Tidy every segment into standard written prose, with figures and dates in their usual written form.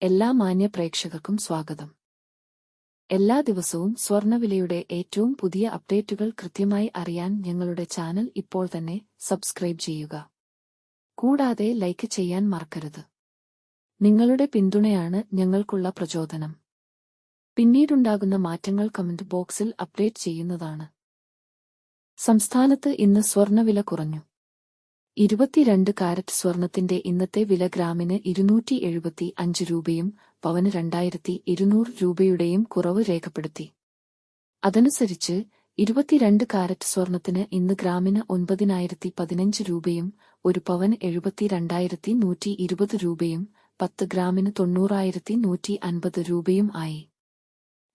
എല്ലാ മാന്യ പ്രേക്ഷകർക്കും സ്വാഗതം. എല്ലാ ദിവസവും സ്വർണ്ണവിലയുടെ ഏറ്റവും പുതിയ അപ്ഡേറ്റുകൾ കൃത്യമായി അറിയാൻ ഞങ്ങളുടെ ചാനൽ ഇപ്പോൾ തന്നെ സബ്സ്ക്രൈബ് ചെയ്യുക. കൂടാതെ ലൈക്ക് ചെയ്യാൻ മറക്കരുത്. നിങ്ങളുടെ പിന്തുണയാണ് ഞങ്ങൾക്കുള്ള പ്രചോദനം. പിന്നീടുണ്ടാകുന്ന മാറ്റങ്ങൾ കമന്റ് ബോക്സിൽ അപ്ഡേറ്റ് ചെയ്യുന്നതാണ്. സംസ്ഥാനത്ത് ഇന്ന് സ്വർണ്ണവില കുറഞ്ഞു. 22 കാരറ്റ് സ്വർണത്തിന്റെ ഇന്നത്തെ വില ഗ്രാമിന് 275 രൂപയും പവന് 2200 രൂപയുടെയും കുറവ് രേഖപ്പെടുത്തി. അതനുസരിച്ച് 22 കാരറ്റ് സ്വർണത്തിന് ഇന്ന് ഗ്രാമിന് 9015 രൂപയും ഒരു പവന് 72120 രൂപയും 10 ഗ്രാമിന് 90150 രൂപയും ആയി.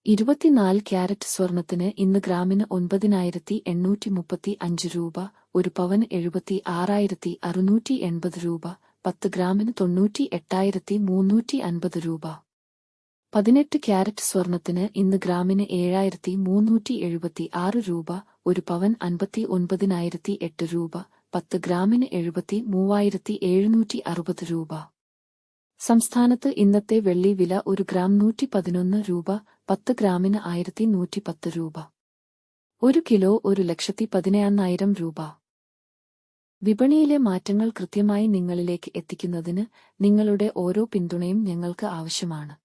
24 ക്യാരറ്റ് സ്വർണത്തിന് ഇന്ന് ഗ്രാമിന് 9835 രൂപ, ഒരു പവന് 76680 രൂപ, 10 ഗ്രാമിന് 98350 രൂപ. 18 ക്യാരറ്റ് സ്വർണത്തിന് ഇന്ന് ഗ്രാമിന് 7376 രൂപ, ഒരു പവൻ 59008 രൂപ, 10 ഗ്രാമിന് 73760 രൂപ. സംസ്ഥാനത്ത് ഇന്നത്തെ വെള്ളി വില ഒരു ഗ്രാം 111 രൂപ, 10 ഗ്രാമിന് 1110 രൂപ. 1 കിലോ 1,14,000 രൂപ. വിപണിയിലെ മാറ്റങ്ങൾ കൃത്യമായി നിങ്ങളിലേക്ക് എത്തിക്കുന്നതിന് നിങ്ങളുടെ ഓരോ പിന്തുണയും ഞങ്ങൾക്ക് ആവശ്യമാണ്.